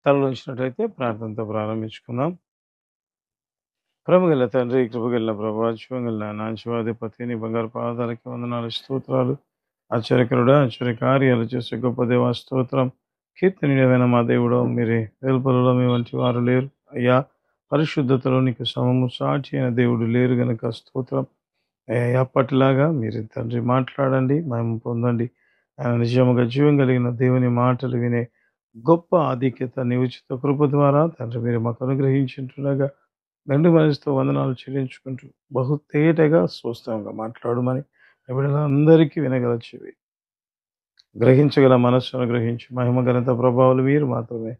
తలలు ఉంచినట్లయితే ప్రార్థనతో ప్రారంభించుకుందాం. ప్రేమగల తండ్రి, కృపగల ప్రభా, జీవంగల నాంచివాధిపతి, నీ బంగారు పాదాలకి వందనాలు, స్తోత్రాలు. ఆశ్చర్యకరుడా, ఆశ్చర్య కార్యాలు చేసే గొప్ప దేవా స్తోత్రం. కీర్తనీయమైన మా దేవుడు, మీరే వెలుపలలో మీ వంటి వారు లేరు అయ్యా. పరిశుద్ధతలో నీకు సమము సాటి అయిన దేవుడు లేరు గనక స్తోత్రం అయ్యా. ఎప్పటిలాగా మీరు తండ్రి మాట్లాడండి, మేము పొందండి. ఆయన నిజముగా జీవం కలిగిన దేవుని మాటలు వినే గొప్ప ఆధిక్యత నీ ఉచిత కృప ద్వారా తండ్రి మీరు మాకు అనుగ్రహించుంటుండగా మెండు మనసుతో వందనాలు చెల్లించుకుంటూ బహు తేటగా స్పష్టంగా మాట్లాడమని అందరికీ వినగల చెవి, గ్రహించగల మనస్సును గ్రహించి మహిమ ఘనత ప్రభావాలు మీరు మాత్రమే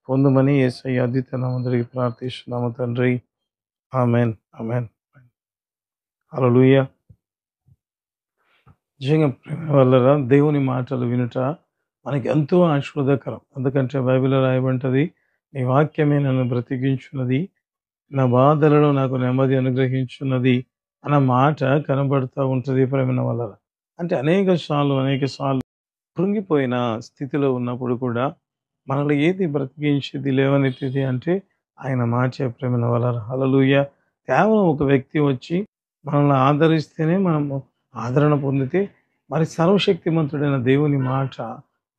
పొందుమని యేసయ్య అద్వితీయ నామములో ప్రార్థిస్తున్నాము తండ్రి. Amen, amen. హల్లెలూయా. నిజంగా ప్రేమ వల్ల దేవుని మాటలు వినుట మనకి ఎంతో ఆశీర్వాదకరం. ఎందుకంటే బైబిల్లో రాయబడ్డది, నీ వాక్యమే నన్ను బ్రతికించున్నది, నా బాధలలో నాకు నెమ్మది అనుగ్రహించున్నది అన్న మాట కనబడుతూ ఉంటుంది ప్రేమ వల్ల. అంటే అనేక సార్లు కృంగిపోయిన స్థితిలో ఉన్నప్పుడు కూడా మనల్ని ఏది బ్రతికించేది లేవనెత్తేది అంటే ఆయన మాట ప్రేమ వల్ల. హల్లెలూయా. కేవలం ఒక వ్యక్తి వచ్చి మనల్ని ఆదరిస్తేనే మనము ఆదరణ పొందితే మరి సర్వశక్తిమంతుడైన దేవుని మాట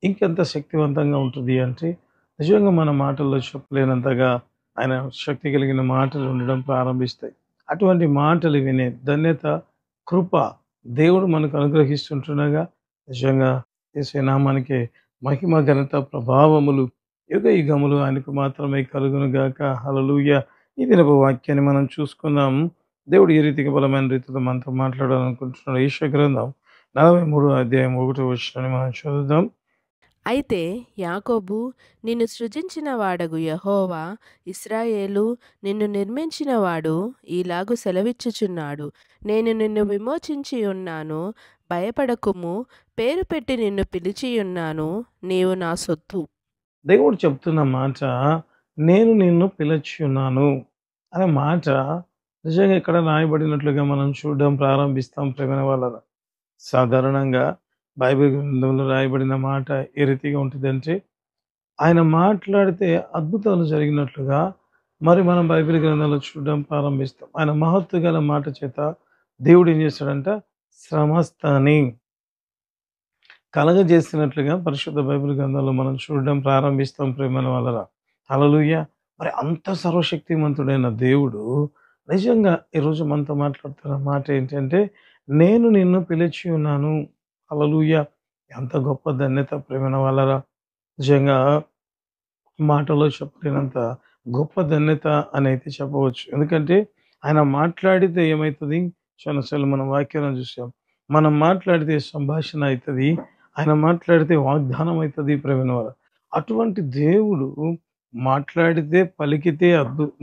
ఇంకెంత శక్తివంతంగా ఉంటుంది అంటే నిజంగా మన మాటల్లో చెప్పలేనంతగా ఆయన శక్తి కలిగిన మాటలు ఉండడం ప్రారంభిస్తాయి. అటువంటి మాటలు వినే ధన్యత, కృప దేవుడు మనకు అనుగ్రహిస్తుంటుండగా నిజంగా యేసు నామానికి మహిమ ఘనత ప్రభావములు యుగ యుగములు ఆయనకు మాత్రమే కలుగును గాక. హల్లెలూయా. ఈ దినపు వాక్యాన్ని మనం చూసుకుందాం. దేవుడు ఏ రీతిగా బలమైన రీతిలో మనతో మాట్లాడాలనుకుంటున్నాడు. యెషయా గ్రంథం 43 అధ్యాయం 1 వచనాన్ని మనం చదువుదాం. అయితే యాకోబు నిన్ను సృజించిన వాడగు యెహోవా, ఇశ్రాయేలు నిన్ను నిర్మించినవాడు ఈలాగు సెలవిచ్చుచున్నాడు, నేను నిన్ను విమోచించి ఉన్నాను, భయపడకుము, పేరు పెట్టి నిన్ను పిలిచియున్నాను, నీవు నా సొత్తు. దేవుడు చెప్తున్న మాట, నేను నిన్ను పిలిచి ఉన్నాను అనే మాట నిజంగా ఇక్కడ రాయబడినట్లుగా మనం చూడడం ప్రారంభిస్తాం ప్రేమైన వాళ్ళ. సాధారణంగా బైబిల్ గ్రంథంలో రాయబడిన మాట ఏ రీతిగా ఉంటుందంటే ఆయన మాట్లాడితే అద్భుతాలు జరిగినట్లుగా మరి మనం బైబిల్ గ్రంథంలో చూడడం ప్రారంభిస్తాం. ఆయన మహత్తు గల మాట చేత దేవుడు ఏం చేస్తాడంట, సమస్తాన్ని కలగజేసినట్లుగా పరిశుద్ధ బైబిల్ గ్రంథంలో మనం చూడడం ప్రారంభిస్తాం ప్రేమల వలన. హల్లెలూయా. మరి అంత సర్వశక్తిమంతుడైన దేవుడు నిజంగా ఈరోజు మనతో మాట్లాడుతున్న మాట ఏంటంటే, నేను నిన్ను పిలిచి ఉన్నాను. హల్లెలూయా. ఎంత గొప్ప ధన్యత ప్రేమల వలన. నిజంగా మాటలో చెప్పలేనంత గొప్ప ధన్యత అని అయితే చెప్పవచ్చు. ఎందుకంటే ఆయన మాట్లాడితే ఏమవుతుంది, చాలాసార్లు మనం వాక్యాలను చూసాం. మనం మాట్లాడితే సంభాషణ అవుతుంది, ఆయన మాట్లాడితే వాగ్దానం అవుతుంది ప్రేమైన వారు. అటువంటి దేవుడు మాట్లాడితే పలికితే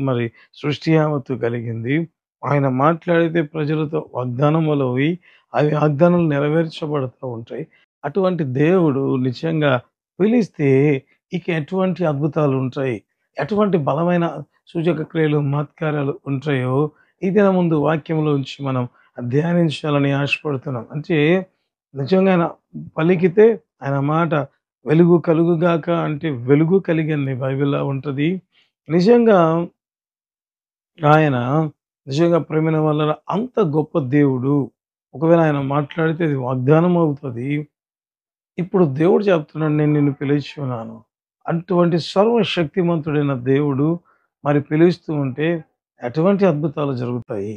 మరి సృష్టి యావత్తు కలిగింది. ఆయన మాట్లాడితే ప్రజలతో వాగ్దానములు అవి వాగ్దానాలు నెరవేర్చబడుతూ ఉంటాయి. అటువంటి దేవుడు నిజంగా పిలిస్తే ఇక ఎటువంటి అద్భుతాలు ఉంటాయి, ఎటువంటి బలమైన సూచక క్రియలు మహత్కార్యాలు ఉంటాయో ఈ దిన ముందు వాక్యంలోంచి మనం ధ్యానించాలని ఆశపడుతున్నాం. అంటే నిజంగా ఆయన పలికితే ఆయన మాట వెలుగు కలుగుగాక అంటే వెలుగు కలిగని బైబిల్లో ఉంటుంది. నిజంగా ఆయన నిజంగా ప్రేమైన వల్ల అంత గొప్ప దేవుడు. ఒకవేళ ఆయన మాట్లాడితే అది వాగ్దానం అవుతుంది. ఇప్పుడు దేవుడు చెప్తున్నాడు, నేను నిన్ను పిలిచి ఉన్నాను. అటువంటి సర్వశక్తిమంతుడైన దేవుడు మరి పిలుస్తూ ఉంటే ఎటువంటి అద్భుతాలు జరుగుతాయి,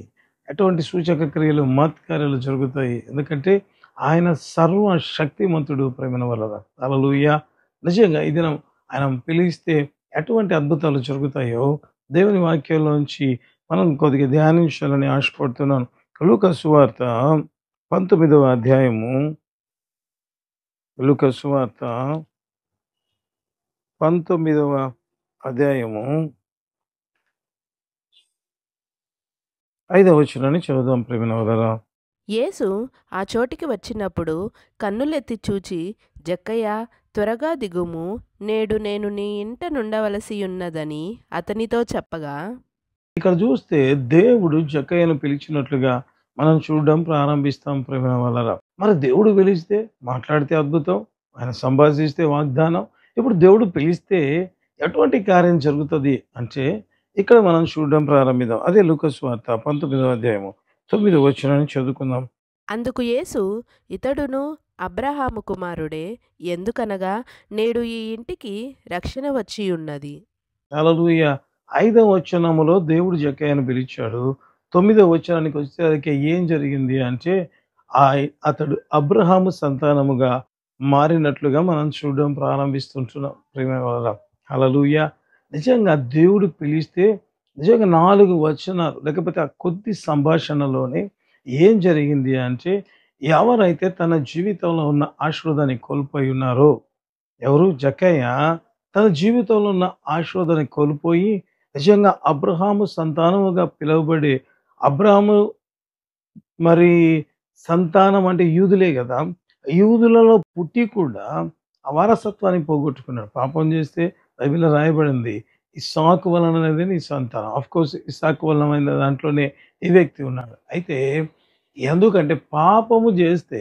ఎటువంటి సూచక క్రియలు మహత్కార్యాలు జరుగుతాయి. ఎందుకంటే ఆయన సర్వశక్తిమంతుడు ప్రేమైన వల్ల. హల్లెలూయా. నిజంగా ఈ దినం ఆయన పిలిస్తే ఎటువంటి అద్భుతాలు జరుగుతాయో దేవుని వాక్యంలోంచి మనం కొద్దిగా ధ్యానించాలని ఆశపడుతున్నాను. లూకా సువార్త 19వ అధ్యాయము, లూకా సువార్త 19వ అధ్యాయము 5వ వచనాన్ని చదువుదాం ప్రేమైన వలరా. యేసు ఆ చోటికి వచ్చినప్పుడు కన్నులెత్తి చూచి, జక్కయ్య, త్వరగా దిగుము, నేడు నేను నీ ఇంట నుండవలసి ఉన్నదని అతనితో చెప్పగా, ఇక్కడ చూస్తే దేవుడు జక్కయ్యను పిలిచినట్లుగా మనం చూడడం ప్రారంభిస్తాం ప్రేమైన వలరా. మరి దేవుడు పిలిస్తే మాట్లాడితే అద్భుతం, ఆయన సంభాషిస్తే వాగ్దానం. ఇప్పుడు దేవుడు పిలిస్తే ఎటువంటి కార్యం జరుగుతుంది అంటే ఇక్కడ మనం చూడడం ప్రారంభిద్దాం. అదే లూకా సువార్త 19వ అధ్యాయము 9వ వచనాన్ని చదువుకుందాం. అందుకు యేసు, ఇతడును అబ్రహాము కుమారుడే, ఎందుకనగా నేడు ఈ ఇంటికి రక్షణ వచ్చియున్నది. హల్లెలూయా. 5వ వచనములో దేవుడు జక్కయ్యను పిలిచాడు. 9వ వచనానికి వచ్చేసరికి ఏం జరిగింది అంటే అతడు అబ్రహాము సంతానముగా మారినట్లుగా మనం చూడడం ప్రారంభిస్తుంటున్నాం ప్రియమైన వాళ్ళ. హల్లెలూయా. నిజంగా దేవుడు పిలిస్తే నిజంగా 4 వచనాలు లేకపోతే ఆ కొద్ది సంభాషణలోనే ఏం జరిగింది అంటే ఎవరైతే తన జీవితంలో ఉన్న ఆశీర్వాదాన్ని కోల్పోయి ఉన్నారో, ఎవరు? జక్కయ్య తన జీవితంలో ఉన్న ఆశీర్వాదాన్ని కోల్పోయి నిజంగా అబ్రహాము సంతానముగా పిలువబడే అబ్రహాము మరి సంతానం అంటే యూదులే కదా! యూదులలో పుట్టి కూడా ఆ వారసత్వాన్ని పోగొట్టుకున్నాడు. పాపం చేస్తే బైబిల్‌లో రాయబడింది. ఇస్సాకు వలననేది నీ సంతానం. ఆఫ్‌కోర్స్ ఇస్సాకు వలనమైన దాంట్లోనే ఈ వ్యక్తి ఉన్నాడు. అయితే ఎందుకంటే పాపము చేస్తే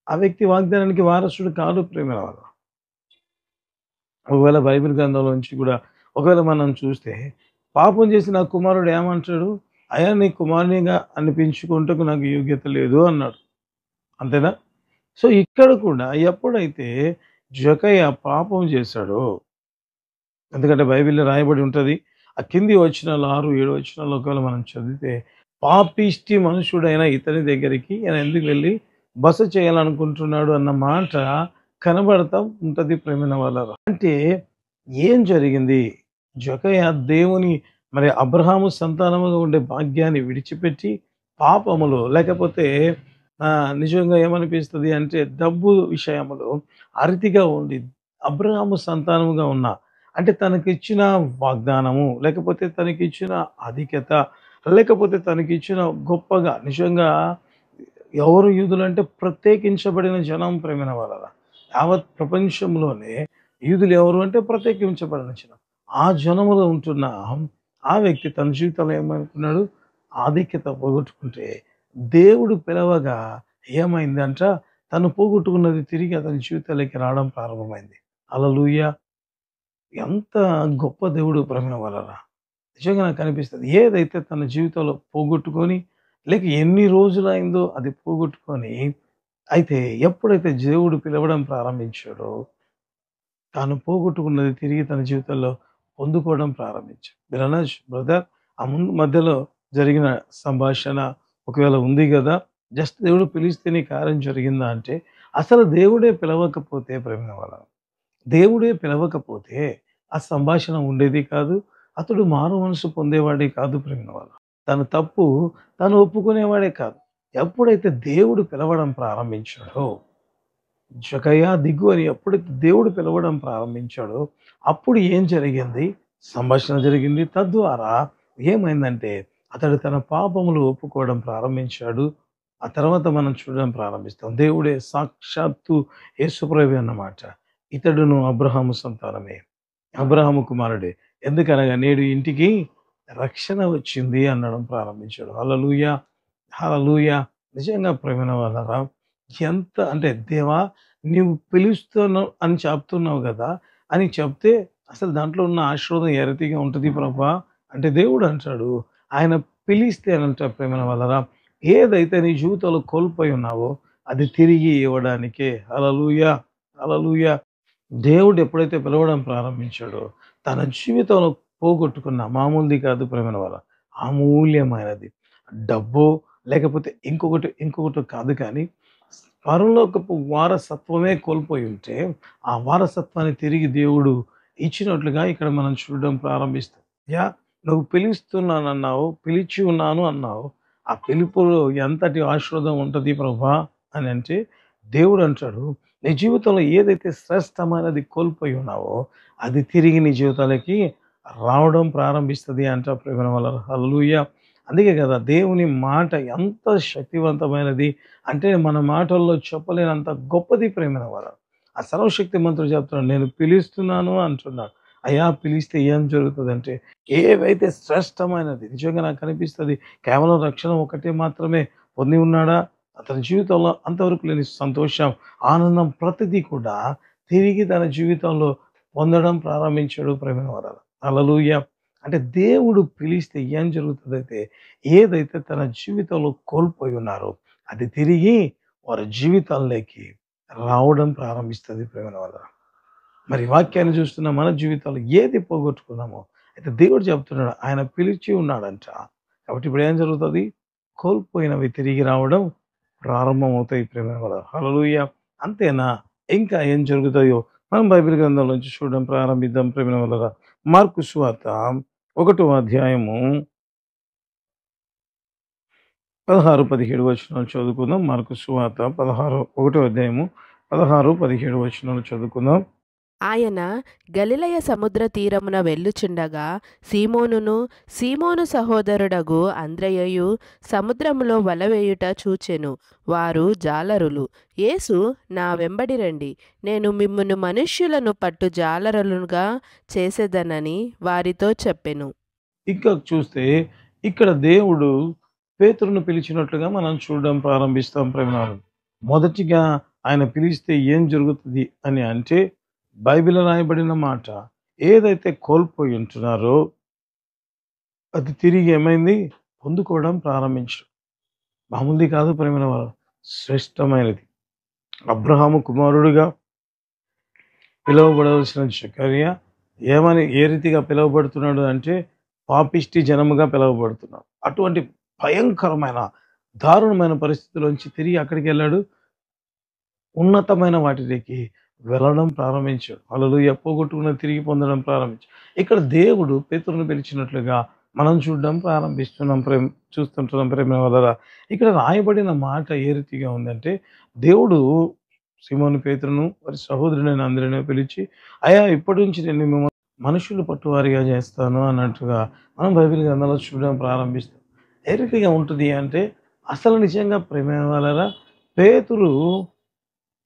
ఆ వ్యక్తి వాగ్దానానికి వారసుడు కాదు ప్రియమైన వాళ్ళ. ఒకవేళ బైబిల్ గ్రంథంలోంచి కూడా ఒకవేళ మనం చూస్తే పాపం చేసి నా కుమారుడు ఏమంటాడు? అయ్యా నీ కుమారునిగా అనిపించుకుంటకు నాకు యోగ్యత లేదు అన్నాడు. అంతేనా? సో ఇక్కడ కూడా ఎప్పుడైతే జక్కయ్య పాపం చేశాడో, ఎందుకంటే బైబిల్‌లో రాయబడి ఉంటది. ఆ కింది వచనాలు 6, 7 వచనాల్లో ఒకవేళ మనం చదివితే పాపిష్టి మనుషుడైన ఇతని దగ్గరికి ఈయన ఎందుకు వెళ్లి బస చేయాలనుకుంటున్నాడు అన్న మాట కనబడతా ఉంటది ప్రియమైన వాళ్ళారా. అంటే ఏం జరిగింది? జక్కయ్య దేవుని మరి అబ్రహాము సంతానముగా ఉండే భాగ్యాన్ని విడిచిపెట్టి పాపములో లేకపోతే నిజంగా ఏమనిపిస్తది అంటే డబ్బు విషయములో అరితిగా ఉండి అబ్రహాము సంతానముగా ఉన్న అంటే తనకిచ్చిన వాగ్దానము లేకపోతే తనకిచ్చిన ఆధిక్యత లేకపోతే తనకిచ్చిన గొప్పగా నిజంగా ఎవరు యూదులంటే ప్రత్యేకించబడిన జనం ప్రేమైన వాళ్ళ. యావత్ ప్రపంచంలోనే యూదులు ఎవరు అంటే ప్రత్యేకించబడిన జనం. ఆ జనములో ఉంటున్న ఆ వ్యక్తి తన జీవితంలో ఏమనుకున్నాడు? ఆధిక్యత పోగొట్టుకుంటే దేవుడు పిలవగా ఏమైందంట? తను పోగొట్టుకున్నది తిరిగి అతని జీవితంలోకి రావడం ప్రారంభమైంది. హల్లెలూయా. ఎంత గొప్ప దేవుడు ప్రేమైన వాళ్ళరా. నిజంగా నాకు అనిపిస్తది. ఏదైతే తన జీవితంలో పోగొట్టుకొని లేక ఎన్ని రోజులైందో అది పోగొట్టుకొని అయితే ఎప్పుడైతే దేవుడు పిలవడం ప్రారంభించాడో తాను పోగొట్టుకున్నది తిరిగి తన జీవితంలో పొందుకోవడం ప్రారంభించాడు. మీరనొచ్చు బ్రదర్ ఆ ముందు మధ్యలో జరిగిన సంభాషణ ఒకవేళ ఉంది గదా! జస్ట్ దేవుడు పిలిస్తే నీ కార్యం జరిగిందా అంటే అసలు దేవుడే పిలవకపోతే ప్రేమైన వాళ్ళ దేవుడే పిలవకపోతే ఆ సంభాషణ ఉండేది కాదు. అతడు మారు మనసు పొందేవాడే కాదు ప్రేమైన వాళ్ళు. తన తప్పు తను ఒప్పుకునేవాడే కాదు. ఎప్పుడైతే దేవుడు పిలవడం ప్రారంభించాడో, జక్కయ్య దిగు అని ఎప్పుడైతే దేవుడు పిలవడం ప్రారంభించాడో, అప్పుడు ఏం జరిగింది? సంభాషణ జరిగింది. తద్వారా ఏమైందంటే, అతడు తన పాపములు ఒప్పుకోవడం ప్రారంభించాడు. ఆ తర్వాత మనం చూడడం ప్రారంభిస్తాం. దేవుడే సాక్షాత్తు యేసుప్రభువే అన్నమాట. ఇతడును అబ్రహాము సంతానమే. అబ్రహాము కుమారుడే. ఎందుకనగా నేడు ఇంటికి రక్షణ వచ్చింది అనడం ప్రారంభించాడు. హల్లెలూయా! హల్లెలూయా! నిజంగా ప్రియమైన వాళ్ళారా, ఎంత అంటే దేవా నీవు పిలుస్తున్నావు అని చెప్తున్నావు గదా! అని చెప్తే అసలు దాంట్లో ఉన్న ఆశీర్వాదం ఏ రీతిగా ఉంటది ప్రభా! అంటే దేవుడు అంటాడు, ఆయన పిలిస్తేనంట ప్రియమైన వాళ్ళారా, ఏదైతే నీ జీవితంలో కోల్పోయి ఉన్నావో అది తిరిగి ఇవ్వడానికే. హల్లెలూయా! హల్లెలూయా! దేవుడు ఎప్పుడైతే పిలవడం ప్రారంభించాడో, తన జీవితంలో పోగొట్టుకున్న మామూలుది కాదు ప్రేమైన వాళ్ళ. అమూల్యమైనది. డబ్బో లేకపోతే ఇంకొకటో కాదు కానీ, పరలోకపు వారసత్వమే కోల్పోయి ఉంటే, ఆ వారసత్వాన్ని తిరిగి దేవుడు ఇచ్చినట్లుగా ఇక్కడ మనం చూడడం ప్రారంభిస్తాం. నువ్వు పిలుస్తున్నానన్నావు, పిలిచి ఉన్నాను అన్నావు. ఆ పిలుపులో ఎంతటి ఆశీర్వాదం ఉంటది ప్రభా అని అంటే, దేవుడు అంటాడు నీ జీవితంలో ఏదైతే శ్రేష్టమైనది కోల్పోయి ఉన్నావో అది తిరిగి నీ జీవితాలకి రావడం ప్రారంభిస్తది అంట ప్రేమ వల్ల. హల్లెలూయా. అందుకే కదా దేవుని మాట ఎంత శక్తివంతమైనది అంటే మన మాటల్లో చెప్పలేనంత గొప్పది ప్రేమ వల్ల. ఆ సర్వశక్తిమంతుడు చెప్తున్నాడు నేను పిలుస్తున్నాను అంటున్నాడు. అయ్యా పిలిస్తే ఏం జరుగుతుందంటే ఏవైతే శ్రేష్టమైనది నిజంగా నాకు అనిపిస్తుంది కేవలం రక్షణ ఒకటే మాత్రమే పొంది ఉన్నాడా అతని జీవితంలో అంతవరకు లేని సంతోషం ఆనందం ప్రతిదీ కూడా తిరిగి తన జీవితంలో పొందడం ప్రారంభించాడు ప్రేమైన వారాల. హల్లెలూయా! అంటే దేవుడు పిలిస్తే ఏం జరుగుతుందైతే, ఏదైతే తన జీవితంలో కోల్పోయి ఉన్నారో అది తిరిగి వారి జీవితాల్లోకి రావడం ప్రారంభిస్తది ప్రేమైన వారాల. మరి వాక్యాన్ని చూస్తున్న మన జీవితాల్లో ఏది పోగొట్టుకున్నామో అయితే దేవుడు చెప్తున్నాడు ఆయన పిలిచి ఉన్నాడంట. కాబట్టి ఇప్పుడు ఏం జరుగుతుంది? కోల్పోయినవి తిరిగి రావడం ప్రారంభమవుతాయి ప్రేమైన వాళ్ళ. హల్లెలూయా! అంతేనా? ఇంకా ఏం జరుగుతాయో మనం బైబిల్ గ్రంథం నుంచి చూడడం ప్రారంభిద్దాం ప్రేమైన వాళ్ళ. మార్కు సువార్త 1వ అధ్యాయము 16, 17 వచనాలు చదువుకుందాం. మార్కు సువార్త 1వ అధ్యాయము 16, 17 వచనాలు చదువుకుందాం. ఆయన గలిలయ సముద్ర తీరమున వెళ్ళుచుండగా సీమోను సహోదరుడగు అంద్రెయయు సముద్రములో వలవేయుట చూచెను. వారు జాలరులు. యేసు, నా వెంబడి రండి, నేను మిమ్మును మనుష్యులను పట్టు జాలరులుగా చేసేదనని వారితో చెప్పెను. ఇంకా చూస్తే ఇక్కడ దేవుడు పేతురును పిలిచినట్లుగా మనం చూడడం ప్రారంభిస్తాం ప్రేమనాలు. మొదటిగా ఆయన పిలిస్తే ఏం జరుగుతుంది అని అంటే బైబిల్ రాయబడిన మాట ఏదైతే కోల్పోయి ఉంటున్నారో అది తిరిగి ఏమైంది? పొందుకోవడం ప్రారంభించడం. మామూలుది కాదు ప్రేమైన వారు, శ్రేష్టమైనది. అబ్రహాము కుమారుడిగా పిలువబడవలసిన జకర్యా ఏ రీతిగా పిలువబడుతున్నాడు అంటే పాపిష్టి జనముగా పిలువబడుతున్నాడు. అటువంటి భయంకరమైన దారుణమైన పరిస్థితుల్లోంచి తిరిగి అక్కడికి వెళ్ళాడు, ఉన్నతమైన వాటికి వెళ్ళడం ప్రారంభించాడు. హల్లెలూయా! పోగొట్టుకున్న తిరిగి పొందడం ప్రారంభించాడు. ఇక్కడ దేవుడు పేతురును పిలిచినట్లుగా మనం చూడడం చూస్తుంటున్నాం ప్రేమ వల్ల. ఇక్కడ రాయబడిన మాట ఏ రీతిగా ఉందంటే దేవుడు సీమోను పేతురును వారి సహోదరుడైన అందరినీ పిలిచి, అయ్యా ఇప్పటి నుంచి నేను మిమ్మల్ని మనుషులు పట్టువారిగా చేస్తాను అన్నట్టుగా మనం బైబిల్ గ్రంథంలో చూడడం ప్రారంభిస్తాం. ఏ రీతిగా ఉంటుంది అంటే అసలు నిజంగా ప్రేమ వాళ్ళరా పేతురు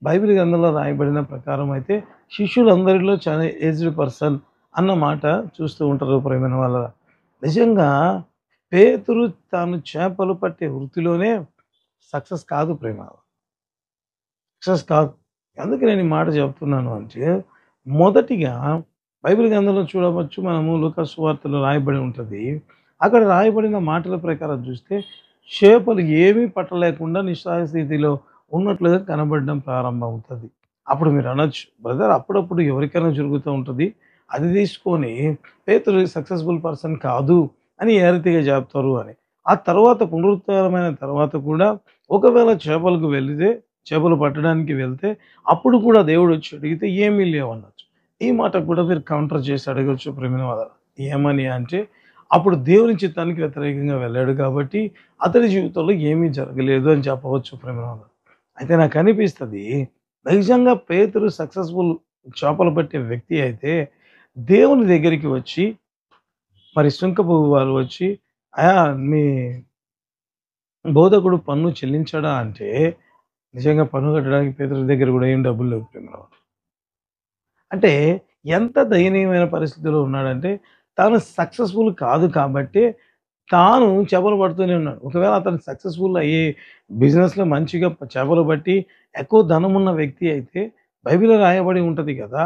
బైబిల్ గ్రంథంలో రాయబడిన ప్రకారం అయితే శిష్యులందరిలో చాలా ఏజ్డ్ పర్సన్ అన్న మాట చూస్తూ ఉంటారు ప్రేమైన వాళ్ళ. నిజంగా పేతురు తాను చేపలు పట్టే వృత్తిలోనే సక్సెస్ కాదు ప్రేమ, సక్సెస్ కాదు. అందుకే నేను ఈ మాట చెప్తున్నాను అంటే మొదటిగా బైబిల్ గ్రంథంలో చూడవచ్చు మనము లూకా సువార్తలో రాయబడి ఉంటుంది. అక్కడ రాయబడిన మాటల ప్రకారం చూస్తే చేపలు ఏమీ పట్టలేకుండా నిస్సహాయ స్థితిలో ఉన్నట్లుగా కనబడడం ప్రారంభం అవుతుంది. అప్పుడు మీరు అనొచ్చు, బ్రదర్ అప్పుడప్పుడు ఎవరికైనా జరుగుతూ ఉంటుంది, అది తీసుకొని పేతురు సక్సెస్ఫుల్ పర్సన్ కాదు అని ఏ రీతిగా చెప్తారు అని. ఆ తర్వాత పునరుద్ధరమైన తర్వాత కూడా ఒకవేళ చేపలు పట్టడానికి వెళ్తే అప్పుడు కూడా దేవుడు వచ్చి అడిగితే ఏమీ లేవనొచ్చు. ఈ మాట కూడా మీరు కౌంటర్ చేసి అడగచ్చు ప్రేమిన వాళ్ళ. ఏమని అంటే అప్పుడు దేవుని చిత్తానికి వ్యతిరేకంగా వెళ్ళాడు కాబట్టి అతని జీవితంలో ఏమీ జరగలేదు అని చెప్పవచ్చు ప్రేమిన వాళ్ళ. అయితే నాకు అనిపిస్తుంది నిజంగా పేతురు సక్సెస్ఫుల్ చేపలు పట్టే వ్యక్తి అయితే దేవుని దగ్గరికి వచ్చి మరి సుంకపు వారు వచ్చి అయా మీ బోధకుడు పన్ను చెల్లించాడా అంటే నిజంగా పన్ను కట్టడానికి పేతురు దగ్గర కూడా ఏం డబ్బులు లేవు ప్రేమ. అంటే ఎంత దయనీయమైన పరిస్థితిలో ఉన్నాడంటే తాను సక్సెస్ఫుల్ కాదు కాబట్టి తాను చేపలు పడుతూనే ఉన్నాడు. ఒకవేళ అతను సక్సెస్ఫుల్ అయ్యే బిజినెస్లో మంచిగా చేపలు పట్టి ఎక్కువ ధనం ఉన్న వ్యక్తి అయితే బైబిల్లో రాయబడి ఉంటుంది కదా,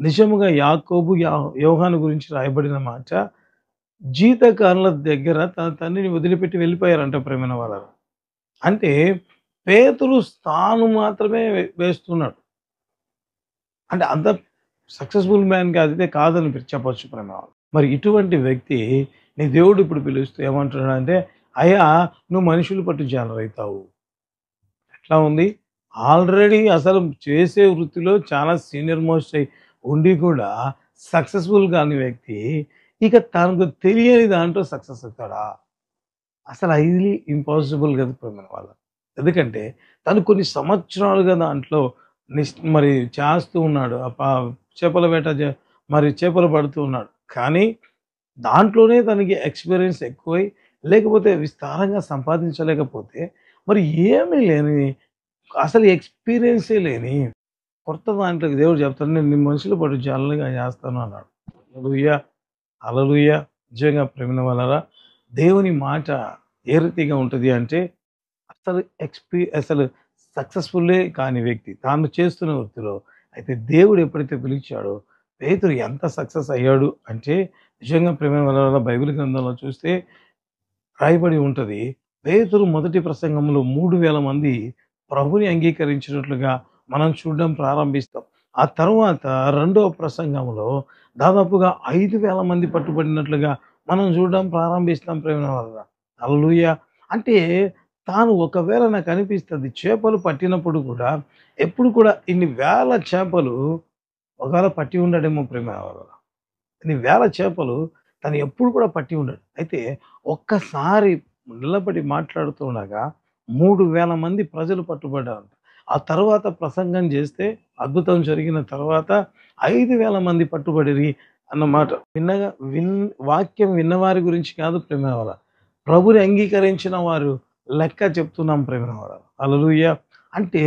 నిజముగా యాకోబు యోహాను గురించి రాయబడిన మాట జీతకారుల దగ్గర తన తండ్రిని వదిలిపెట్టి వెళ్ళిపోయారంట ప్రేమైన వాళ్ళ. అంటే పేతురు తాను మాత్రమే వేస్తున్నాడు. అంటే అంత సక్సెస్ఫుల్ మ్యాన్ కాదని చెప్పొచ్చు ప్రేమ. మరి ఇటువంటి వ్యక్తి నీ దేవుడు ఇప్పుడు పిలుస్తూ ఏమంటున్నాడంటే అయ్యా నువ్వు మనుషులు పట్టు జాలరైతావు. ఎట్లా ఉంది? ఆల్రెడీ అసలు చేసే వృత్తిలో చాలా సీనియర్ మోస్ట్ అయి ఉండి కూడా సక్సెస్ఫుల్ కాని వ్యక్తి ఇక తనకు తెలియని దాంట్లో సక్సెస్ అవుతాడా? అసలు హైలీ ఇంపాసిబుల్ కదా ప్రేమ వాళ్ళ. ఎందుకంటే తను కొన్ని సంవత్సరాలుగా దాంట్లో మరి చేస్తూ ఉన్నాడు. చేపల వేట మరి చేపలు పడుతూ ఉన్నాడు. కానీ దాంట్లోనే తనకి ఎక్స్పీరియన్స్ ఎక్కువై లేకపోతే విస్తారంగా సంపాదించలేకపోతే మరి ఏమీ లేని అసలు ఎక్స్పీరియన్సే లేని కొత్త దాంట్లోకి దేవుడు చెప్తాను నేను నీ మనుషులు పట్టు జాలలుగా చేస్తాను అన్నాడు. హల్లెలూయా! హల్లెలూయా! నిజంగా ప్రేమిన వాళ్ళరా దేవుని మాట ఏ రీతిగా ఉంటుంది అంటే అసలు సక్సెస్ఫుల్లే కాని వ్యక్తి తాను చేస్తున్న వృత్తిలో అయితే దేవుడు ఎప్పుడైతే పిలిచాడో పేతురు ఎంత సక్సెస్ అయ్యాడు అంటే నిజంగా ప్రేమ వల్ల బైబిల్ గ్రంథంలో చూస్తే రాయబడి ఉంటది. పేతురు మొదటి ప్రసంగంలో 3000 మంది ప్రభుని అంగీకరించినట్లుగా మనం చూడడం ప్రారంభిస్తాం. ఆ తరువాత రెండవ ప్రసంగంలో దాదాపుగా 5000 మంది పట్టుబడినట్లుగా మనం చూడడం ప్రారంభిస్తాం ప్రేమ వల్ల. హల్లెలూయా! అంటే తాను ఒకవేళ నాకనిపిస్తది చేపలు పట్టినప్పుడు కూడా ఎప్పుడు కూడా ఇన్ని వేల చేపలు ఒకవేళ పట్టి ఉండడేమో ప్రేమ వల్ల. ఇన్ని వేల చేపలు తను ఎప్పుడు కూడా పట్టి ఉండడు. అయితే ఒక్కసారి నిలబడి మాట్లాడుతూ ఉండగా 3000 మంది ప్రజలు పట్టుబడ్డారంట. ఆ తర్వాత ప్రసంగం చేస్తే అద్భుతం జరిగిన తర్వాత 5000 మంది పట్టుబడిరి అన్నమాట. విన్నగా వాక్యం విన్నవారి గురించి కాదు ప్రేమవల. ప్రభుని అంగీకరించిన వారు లెక్క చెప్తున్నాం ప్రేమవల. హల్లెలూయా! అంటే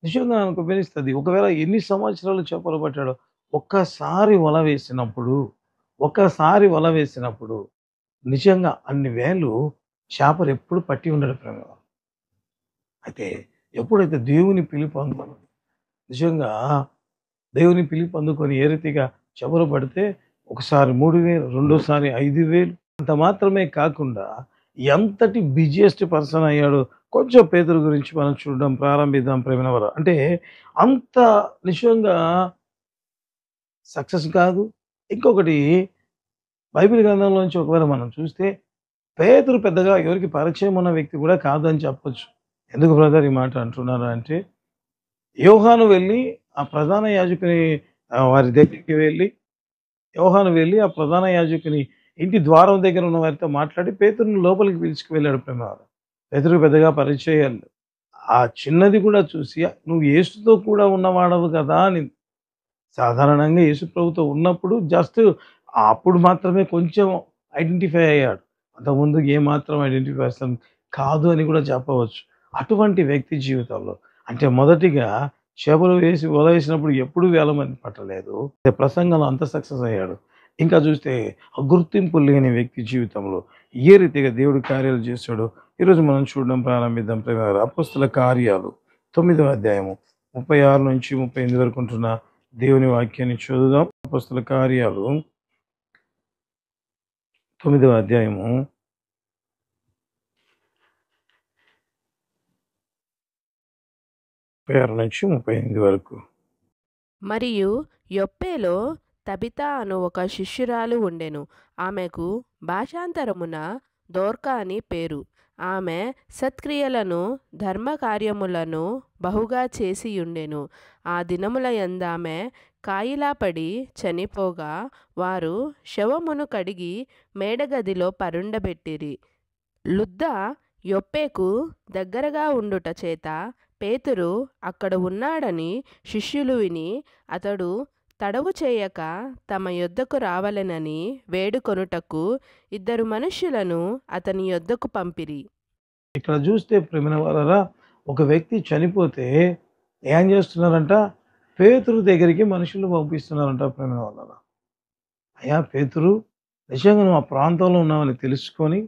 నిజంగా నాకు అనిపిస్తది. ఒకవేళ ఎన్ని సంవత్సరాలు చేపలు పట్టాడో ఒక్కసారి వల వేసినప్పుడు నిజంగా అన్ని వేలు చేపలు ఎప్పుడు పట్టి ఉండడు ప్రేమ. అయితే ఎప్పుడైతే దేవుని పిలుపు అందుకొని నిజంగా దేవుని పిలుపు అందుకొని ఏ రీతిగా చేపలు పడితే ఒకసారి 3000 రెండోసారి 5000 అంత మాత్రమే కాకుండా ఎంతటి బిజియెస్ట్ పర్సన్ అయ్యాడో కొంచెం పేతురు గురించి మనం చూడడం ప్రారంభిద్దాం ప్రేమైన వారు. అంటే అంత నిజంగా సక్సెస్ కాదు. ఇంకొకటి బైబిల్ గ్రంథంలోంచి ఒకవేళ మనం చూస్తే పేతురు పెద్దగా ఎవరికి పరిచయం ఉన్న వ్యక్తి కూడా కాదని చెప్పొచ్చు. ఎందుకు బ్రదర్ ఈ మాట అంటున్నారు అంటే, యోహాను వెళ్ళి ఆ ప్రధాన యాజకుని వారి దగ్గరికి వెళ్ళి యోహాను వెళ్ళి ఆ ప్రధాన యాజకుని ఇంటి ద్వారం దగ్గర ఉన్న వారితో మాట్లాడి పేతురుని లోపలికి పిలుచుకు వెళ్ళాడు ప్రేమ. పేతురుకు పెద్దగా పరిచయాలు. ఆ చిన్నది కూడా చూసి నువ్వు యేసుతో కూడా ఉన్నవాడవు కదా అని సాధారణంగా యేసు ప్రభుతో ఉన్నప్పుడు జస్ట్ అప్పుడు మాత్రమే కొంచెం ఐడెంటిఫై అయ్యాడు. అంతకుముందు ఏమాత్రం ఐడెంటిఫికేషన్ కాదు అని కూడా చెప్పవచ్చు. అటువంటి వ్యక్తి జీవితంలో అంటే మొదటిగా చేపలు వేసి వల వేసినప్పుడు ఎప్పుడు వేల మంది పట్టలేదు. ప్రసంగంలో అంత సక్సెస్ అయ్యాడు. ఇంకా చూస్తే గుర్తింపు లేని వ్యక్తి జీవితంలో ఏ రీతిగా దేవుడు కార్యాలు చేశాడో ఈరోజు మనం చూడడం ప్రారంభిద్దాం. ప్రేమ అపోస్తల కార్యాలు 9వ అధ్యాయము 36 నుంచి 38 వరకు ఉంటున్న దేవుని వాక్యాన్ని చదువుదాం. అపోస్తల కార్యాలు 9వ అధ్యాయము 36 నుంచి 38 వరకు. మరియు యొప్పేలో తబిత అను ఒక శిష్యురాలు ఉండెను. ఆమెకు భాషాంతరమున దోర్కా అని పేరు. ఆమె సత్క్రియలను ధర్మకార్యములను బహుగా చేసియుండెను. ఆ దినముల యందామె కాయిలాపడి చనిపోగా వారు శవమును కడిగి మేడగదిలో పరుండబెట్టిరి. లుద్ద యొప్పేకు దగ్గరగా ఉండుట చేత పేతురు అక్కడ ఉన్నాడని శిష్యులు విని అతడు తడవు చేయక తమ యొద్దకు రావలెనని వేడుకొనుటకు 2 మనుష్యులను అతని యొద్దకు పంపిరి. ఇక్కడ చూస్తే ప్రేమైన వాళ్ళరా ఒక వ్యక్తి చనిపోతే ఏం చేస్తున్నారంట? పేతురు దగ్గరికి మనుషులు పంపిస్తున్నారంట ప్రేమైన వాళ్ళరా. అయ్యా పేతురు, నిజంగా నువ్వు ఆ ప్రాంతంలో ఉన్నావని తెలుసుకొని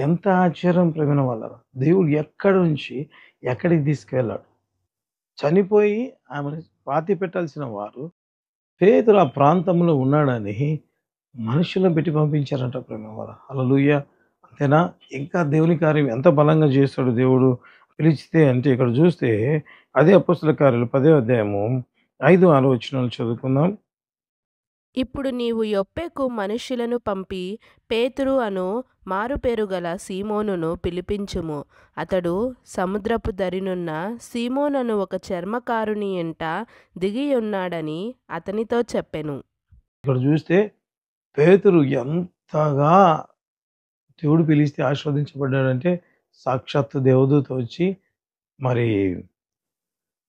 ఎంత ఆశ్చర్యం ప్రేమైన వాళ్ళరా. దేవుడు ఎక్కడి నుంచి ఎక్కడికి తీసుకెళ్ళాడు. చనిపోయి ఆమెను పాతి పెట్టాల్సిన వారు పేతురు ఆ ప్రాంతంలో ఉన్నాడని మనుషులను పెట్టి పంపించారంట ప్రేమ వాళ్ళ. హల్లెలూయా! అంతేనా? ఇంకా దేవుని కార్యం ఎంత బలంగా చేస్తాడు దేవుడు పిలిచితే అంటే ఇక్కడ చూస్తే అదే అపోస్తల కార్యాలు 10వ అధ్యాయము 5, 6 వచనాలు చదువుకుందాం. ఇప్పుడు నీవు యొప్పేకు మనుష్యులను పంపి పేతురు అను మారుపేరు గల సీమోనును పిలిపించుము. అతడు సముద్రపు దరినున్న సీమోనను ఒక చర్మకారుని ఎంట దిగియున్నాడని అతనితో చెప్పెను. ఇక్కడ చూస్తే పేతురు ఎంతగా దేవుడు పిలిస్తే ఆస్వాదించబడ్డాడంటే సాక్షాత్తు దేవదూత వచ్చి మరి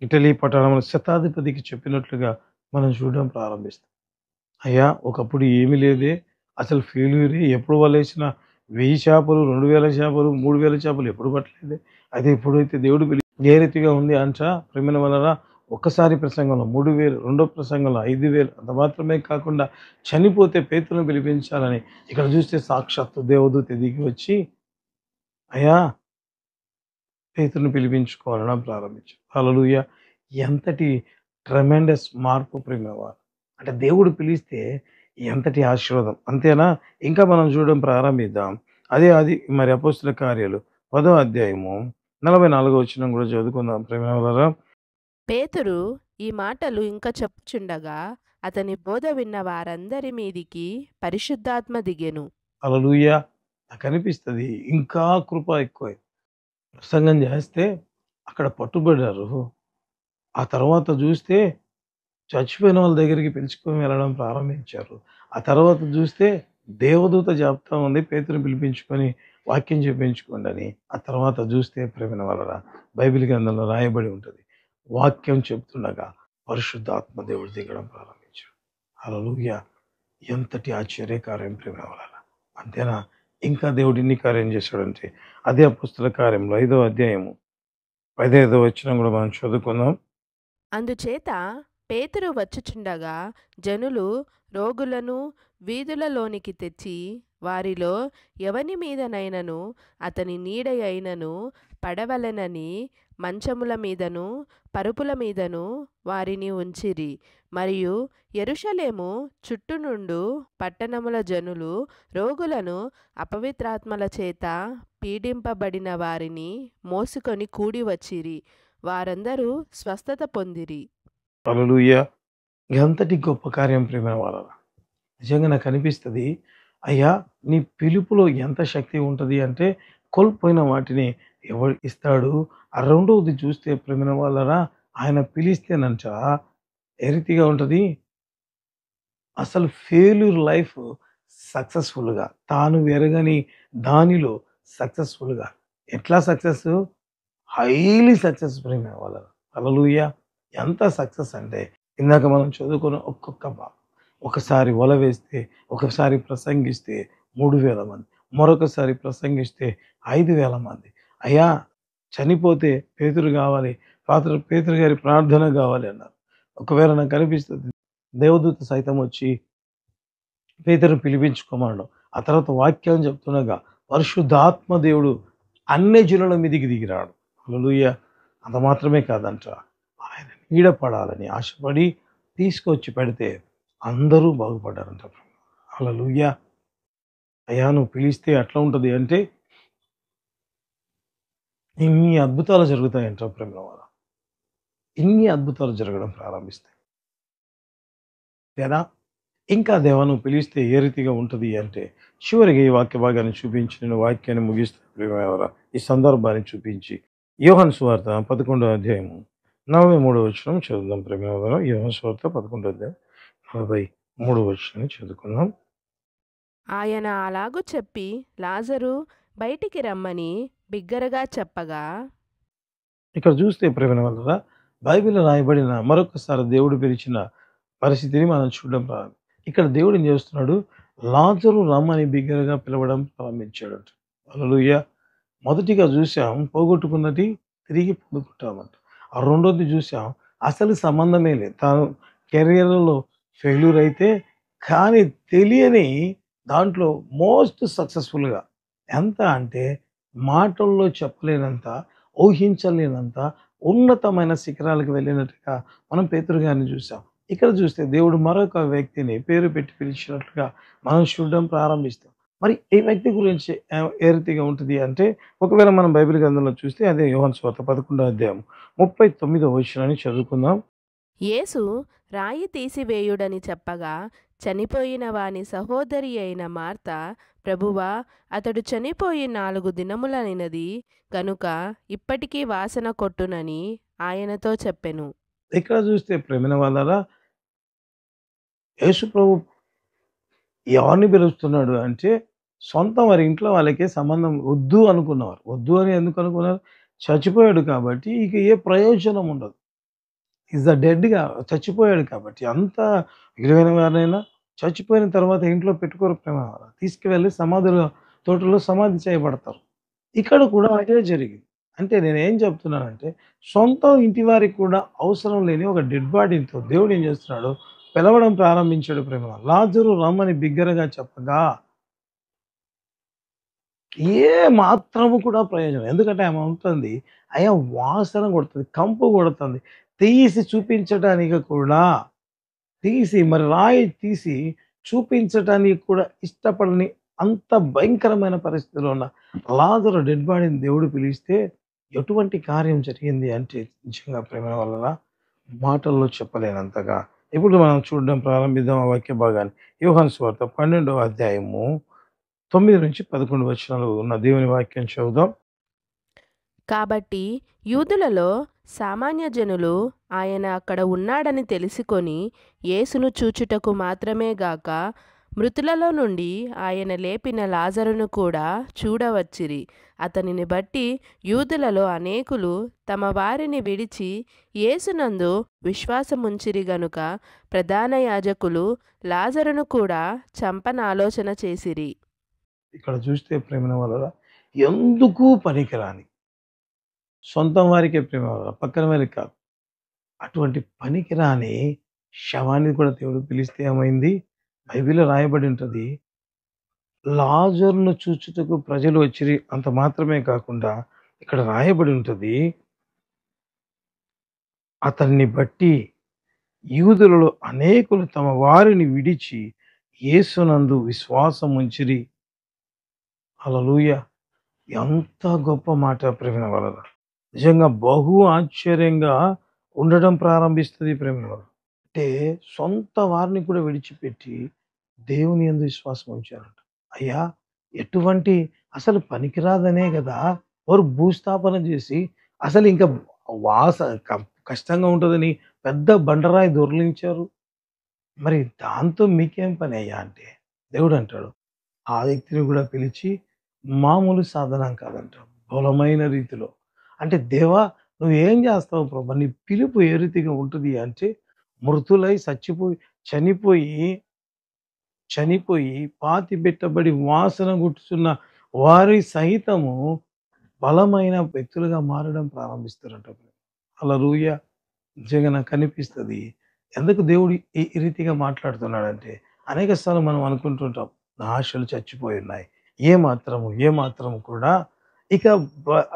ఇటలీ పట్టణంలో శతాధిపతికి చెప్పినట్లుగా మనం చూడడం ప్రారంభిస్తాం. అయ్యా ఒకప్పుడు ఏమీ లేదే, అసలు ఫెయిల్యూరే, ఎప్పుడు వలేసినా 1000 చేపలు, 2000 చేపలు, 3000 చేపలు ఎప్పుడు పట్టలేదే. అయితే ఎప్పుడైతే దేవుడు ఏ రీతిగా ఉంది అంట ప్రేమల వలన ఒక్కసారి ప్రసంగంలో 3000, రెండో ప్రసంగంలో 5000 అంత మాత్రమే కాకుండా చనిపోతే పేతురును పిలిపించాలని ఇక్కడ చూస్తే సాక్షాత్తు దేవదూత దిగి వచ్చి అయ్యా పేతురును పిలిపించుకోవాలని ప్రారంభించారు. హల్లెలూయా! ఎంతటి ట్రెమెండస్ మార్పు ప్రేమవారు. అంటే దేవుడు పిలిస్తే ఎంతటి ఆశీర్వాదం. అంతేనా? ఇంకా మనం చూడడం ప్రారంభిద్దాం. అది మరి అపోస్తల కార్యాలు 10వ అధ్యాయము 44వ వచనం కూడా చదువుకుందాం ప్రియమైనవారా. పేతురు ఈ మాటలు ఇంకా చెప్పుచుండగా అతని బోధ విన్న వారందరి మీదికి పరిశుద్ధాత్మ దిగెను. హల్లెలూయా! నాకనిపిస్తది ఇంకా కృప ఎక్కువై. ప్రసంగం చేస్తే అక్కడ పట్టుబడ్డారు. ఆ తర్వాత చూస్తే చచ్చిపోయిన వాళ్ళ దగ్గరికి పిలుచుకొని వెళ్ళడం ప్రారంభించారు. ఆ తర్వాత చూస్తే దేవదూత చెప్తా ఉంది పేతురుని పిలిపించుకొని వాక్యం చెప్పించుకోండని. ఆ తర్వాత చూస్తే ప్రేమైన వాళ్ళరా బైబిల్ గ్రంథంలో రాయబడి ఉంటది. వాక్యం చెప్తుండగా పరిశుద్ధాత్మ దేవుడు దిగడం ప్రారంభించాడు. హల్లెలూయా! ఎంతటి ఆశ్చర్యకార్యం ప్రేమైన వాళ్ళరా. అంతేనా? ఇంకా దేవుడు ఎన్ని కార్యం చేశాడంటే అదే అపోస్తల కార్యంలో 5వ అధ్యాయము 15వ వచనం కూడా మనం చదువుకుందాం. అందుచేత పేతురు వచ్చుచుండగా జనులు రోగులను వీధులలోనికి తెచ్చి వారిలో ఎవని మీదనైనను అతని నీడ అయినను పడవలెనని మంచముల మీదను పరుపుల మీదను వారిని ఉంచిరి. మరియు యెరూషలేము చుట్టునుండు పట్టణముల జనులు రోగులను అపవిత్రాత్మల చేత పీడింపబడిన వారిని మోసుకొని కూడి వచ్చిరి. వారందరూ స్వస్థత పొందిరి. హల్లెలూయా! ఎంతటి గొప్ప కార్యం ప్రియమైన వాళ్ళరా. నిజంగా నాకు అనిపిస్తది. అయ్యా! నీ పిలుపులో ఎంత శక్తి ఉంటది అంటే కోల్పోయిన వాటిని ఎవడు ఇస్తాడు. ఆ రెండవది చూస్తే ప్రియమైన వాళ్ళరా ఆయన పిలిస్తేనంట ఏ రీతిగా ఉంటది. అసలు ఫెయిల్యూర్ లైఫ్ సక్సెస్‌ఫుల్‌గా తాను ఎరగని దానిలో సక్సెస్‌ఫుల్‌గా ఎట్లా సక్సెస్? హైలీ సక్సెస్ ప్రియమైన వాళ్ళరా. హల్లెలూయా! ఎంత సక్సెస్ అంటే ఇందాక మనం చదువుకున్న ఒకసారి వల వేస్తే, ఒకసారి ప్రసంగిస్తే 3000 మంది, మరొకసారి ప్రసంగిస్తే 5000 మంది. అయ్యా! చనిపోతే పేతురు గావాలి, పేతురు గారి ప్రార్థన గావాలి అన్నారు. ఒకవేళ నాకు అనిపిస్తది దేవదూత సైతం వచ్చి పేతురుని పిలిపించుకోమనడం. ఆ తర్వాత వాక్యం చెప్తుండగా పరిశుద్ధాత్మ దేవుడు అన్యజనుల మీదికి దిగిరాడు. హల్లెలూయా! అంత మాత్రమే కాదంట. ఆయన నీడ పడాలని ఆశపడి తీసుకొచ్చి పెడితే అందరూ బాగుపడ్డారంట. హల్లెలూయా! అయ్యా! నువ్వు పిలిస్తే ఎట్లా ఉంటది అంటే ఇన్ని అద్భుతాలు జరుగుతాయంట ప్రేమల వల్ల. ఇన్ని అద్భుతాలు జరగడం ప్రారంభిస్తాయి. లేదా ఇంకా దేవా నువ్వు పిలిస్తే ఏ రీతిగా ఉంటది అంటే చివరికి ఈ వాక్య భాగాన్ని చూపించి నేను వాక్యాన్ని ముగిస్తాను ప్రియమైన ఈ సందర్భాన్ని చూపించి యోహాను సువార్త 11వ అధ్యాయము 43వ వచనం చదువుదాం ప్రియమైన యోహాను సువార్త 11వ అధ్యాయం 43వ వచనాన్ని చదువుకుందాం. ఆయన అలాగు చెప్పి లాజరు బయటికి రమ్మని బిగ్గరగా చెప్పగా ఇక్కడ చూస్తే ప్రేమైన వల్ల బైబిల్లో రాయబడిన మరొకసారి దేవుడు పిలిచిన పరిస్థితిని మనం చూడడం ప్రారంభం. ఇక్కడ దేవుడు ఏం చేస్తున్నాడు? లాజరు రమ్మని బిగ్గరగా పిలవడం ప్రారంభించాడు. హల్లెలూయా! మొదటిగా చూసాం పోగొట్టుకున్నది తిరిగి పొందుకుంటామంట. ఆ రెండోది చూసాం అసలు సంబంధమే లేదు. తాను కెరియర్‌లో ఫెయిల్యూర్ అయితే కానీ తెలియని దాంట్లో మోస్ట్ సక్సెస్‌ఫుల్‌గా ఎంత అంటే మాటల్లో చెప్పలేనంత, ఊహించలేనంత ఉన్నతమైన శిఖరాలకు వెళ్ళినట్టుగా మనం పేతురు గారిని చూసాం. ఇక్కడ చూస్తే దేవుడు మరొక వ్యక్తిని పేరు పెట్టి పిలిచినట్లుగా మనం చూడడం ప్రారంభిస్తాం. మరి ఈ వ్యక్తి గురించి ఏ రీతిగా ఉంటది అంటే ఒకవేళ మనం బైబిల్ గ్రంథంలో చూస్తే అదే యోహాను సువార్త 11వ అధ్యాయం 39వ వచనాన్ని చదువుకుందాం. యేసు రాయి తీసివేయుడని చెప్పగా చనిపోయిన వాని సహోదరి అయిన మార్త ప్రభువా అతడు చనిపోయి 4 దినములైనది గనుక ఇప్పటికీ వాసన కొట్టునని ఆయనతో చెప్పెను. ఇక్కడ చూస్తే ప్రేమైన వాళ్ళారా యేసు ప్రభు ఎవరిని పిలుస్తున్నాడు అంటే సొంత వారి ఇంట్లో వాళ్ళకే సంబంధం వద్దు అనుకున్నవారు. వద్దు అని ఎందుకు అనుకున్నారు? చచ్చిపోయాడు కాబట్టి ఇక ఏ ప్రయోజనం ఉండదు. ఈజ్ ద డెడ్‌గా చచ్చిపోయాడు కాబట్టి అంత విలువైన వారినైనా చచ్చిపోయిన తర్వాత ఇంట్లో పెట్టుకోరు ప్రేమ. తీసుకువెళ్ళి తోటలో సమాధి చేయబడతారు. ఇక్కడ కూడా అదే జరిగింది. అంటే నేనేం చెప్తున్నానంటే సొంత ఇంటి వారికి కూడా అవసరం లేని ఒక డెడ్ బాడీతో దేవుడు ఏం చేస్తున్నాడు? పిలవడం ప్రారంభించాడు ప్రేమ. లాజరు రమ్మని బిగ్గరగా చెప్పగా ఏ మాత్రము కూడా ప్రయోజనం. ఎందుకంటే ఆమె ఉంటుంది. అయ్యా వాసన కొడుతుంది. కంపు కొడుతుంది. తీసి చూపించడానికి కూడా తీసి మరి రాయి తీసి చూపించటానికి కూడా ఇష్టపడని అంత భయంకరమైన పరిస్థితిలో ఉన్న లాజరు డెడ్ బాడీని దేవుడు పిలిస్తే ఎటువంటి కార్యం జరిగింది అంటే నిజంగా ప్రేమ వలన మాటల్లో చెప్పలేనంతగా. ఇప్పుడు మనం చూడడం ప్రారంభిద్దాం ఆ వాక్య భాగాన్ని. యోహాను సువార్త 12వ అధ్యాయము 9-11 వచనాలు ఉన్న దేవుని వాక్యం చదువుదాం. కాబట్టి యూదులలో సామాన్య జనులు ఆయన అక్కడ ఉన్నాడని తెలుసుకొని యేసును చూచుటకు మాత్రమే గాక మృతులలో నుండి ఆయన లేపిన లాజరును కూడా చూడవచ్చిరి. అతనిని బట్టి యూదులలో అనేకులు తమ వారిని విడిచి యేసునందు విశ్వాసముంచిరి గనుక ప్రధాన యాజకులు లాజరును కూడా చంపనాలోచన చేసిరి. ఇక్కడ చూస్తే ప్రేమ వలన ఎందుకు పనికిరాని సొంతం వారికే ప్రేమ వలన పక్కన వారికి కాదు. అటువంటి పనికిరాని శవాన్ని కూడా దేవుడు పిలిస్తే ఏమైంది? బైబిల్లో రాయబడి ఉంటుంది. లాజరును చూచుటకు ప్రజలు వచ్చిరి. అంత మాత్రమే కాకుండా ఇక్కడ రాయబడి ఉంటుంది, అతన్ని బట్టి యూదులలో అనేకులు తమ వారిని విడిచి యేసునందు విశ్వాసం ఉంచిరి. హల్లెలూయా! ఎంత గొప్ప మాట ప్రేమ వలన. నిజంగా బహు ఆశ్చర్యంగా ఉండడం ప్రారంభిస్తుంది ప్రేమ వలన. అంటే సొంత వారిని కూడా విడిచిపెట్టి దేవుని యందు విశ్వాసం ఉంచారంట. అయ్యా, ఎటువంటి అసలు పనికిరాదనే కదా వారు భూస్థాపన చేసి అసలు ఇంకా వాస కష్టంగా ఉంటుందని పెద్ద బండరాయి దొర్లించారు. మరి దాంతో మీకేం పని అయ్యా అంటే దేవుడు అంటాడు, ఆ వ్యక్తిని కూడా పిలిచి మామూలు సాధనం కాదంట, బలమైన రీతిలో. అంటే దేవా, నువ్వేం చేస్తావు ప్రభా, నీ పిలుపు ఏ రీతిగా ఉంటుంది అంటే మృతులై చనిపోయి పాతి పెట్టబడి వాసన గుట్టుచున్న వారి సహితము బలమైన వ్యక్తులుగా మారడం ప్రారంభిస్తారంట. హల్లెలూయా! నిజంగా నాకు కనిపిస్తుంది. ఎందుకు దేవుడు ఈ రీతిగా మాట్లాడుతున్నాడంటే అనేక సార్లు మనం అనుకుంటుంటాం, నా ఆశలు చచ్చిపోయి ఉన్నాయి, ఏ మాత్రము కూడా ఇక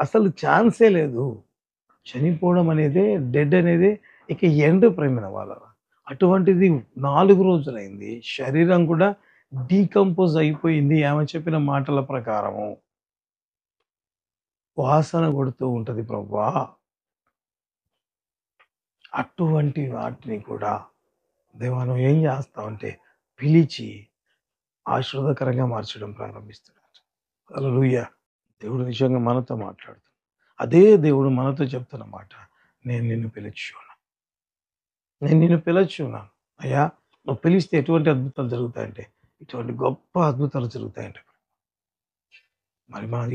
అసలు ఛాన్సే లేదు. చనిపోవడం అనేదే, డెడ్ అనేదే ఇక ఎండ్ ప్రేమిన వాళ్ళ. అటువంటిది 4 రోజులైంది. శరీరం కూడా డీకంపోజ్ అయిపోయింది. ఆమె చెప్పిన మాటల ప్రకారము. వాసన కొడుతూ ఉంటది ప్రభువా. అటువంటి వాటిని కూడా దేవా నువ్వు ఏం చేస్తావంటే పిలిచి ఆశీర్వాదకరంగా మార్చడం ప్రారంభిస్తున్నాడు. హల్లెలూయా! దేవుడు నిజంగా మనతో మాట్లాడుతున్నాడు. అదే దేవుడు మనతో చెప్తున్న మాట, నేను నిన్ను పిలుచున్నాను. అయ్యా, నువ్వు పిలిస్తే ఎటువంటి అద్భుతాలు జరుగుతాయంటే ఇటువంటి గొప్ప అద్భుతాలు జరుగుతాయంటే. మరి మనం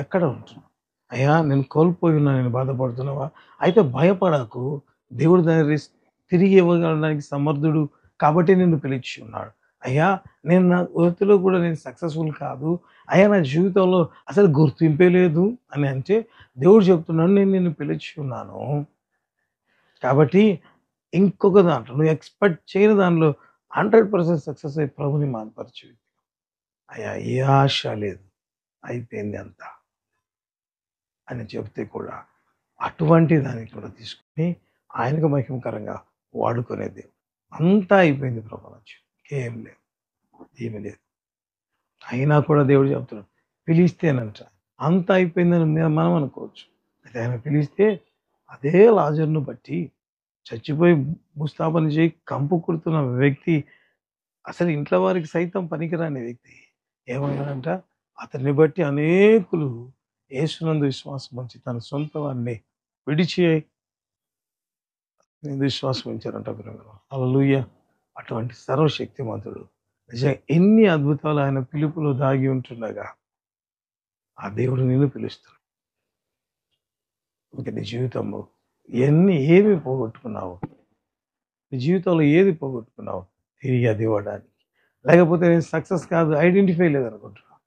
ఎక్కడ ఉంటున్నాం? అయ్యా, నేను కోల్పోయి ఉన్నా, నేను బాధపడుతున్నావా? అయితే భయపడకు. దేవుడు దాన్ని తిరిగి ఇవ్వగలడానికి సమర్థుడు కాబట్టి నిన్ను పిలిచి ఉన్నాడు. అయ్యా, నేను నా వృత్తిలో కూడా నేను సక్సెస్ఫుల్ కాదు, అయ్యా నా జీవితంలో అసలు గుర్తింపే లేదు అని అంటే దేవుడు చెప్తున్నాడు, నేను నిన్ను పిలిచి ఉన్నాను కాబట్టి ఇంకొక దాంట్లో నువ్వు ఎక్స్పెక్ట్ చేయని దానిలో 100% సక్సెస్ అయ్యి ప్రభుని మానపరచు. అయ్యా, ఏ ఆశ లేదు, అయిపోయింది అంతా అని చెప్తే కూడా అటువంటి దాన్ని కూడా తీసుకుని ఆయనకు మహిమకరంగా వాడుకునే దేవుడు. అంతా అయిపోయింది ప్రభు, ఏం లేదు, ఏమీ లేదు. అయినా కూడా దేవుడు చెప్తున్నాడు, పిలిస్తేనంట అంత అయిపోయిందని మనం అనుకోవచ్చు. అయితే ఆయన పిలిస్తే అదే లాజరును బట్టి చచ్చిపోయి భూస్థాపన చేయి కంపు కుడుతున్న వ్యక్తి, అసలు ఇంట్లో వారికి సైతం పనికిరాని వ్యక్తి ఏమయ్యాడంట, అతన్ని బట్టి అనేకులు యేసునందు విశ్వాసం ఉంచి తన సొంత వారిని విడిచి విశ్వాసం ఉంచారంట. హల్లెలూయా! అటువంటి సర్వశక్తిమంతుడు నిజంగా ఎన్ని అద్భుతాలు ఆయన పిలుపులో దాగి ఉంటుండగా ఆ దేవుడు నిన్ను పిలుస్తాడు. ఇంకా నీ జీవితంలో ఏమి పోగొట్టుకున్నావు, నీ జీవితంలో ఏది పోగొట్టుకున్నావు తిరిగి అది ఇవ్వడానికి. లేకపోతే నేను సక్సెస్ కాదు, ఐడెంటిఫై లేదనుకుంటున్నావు.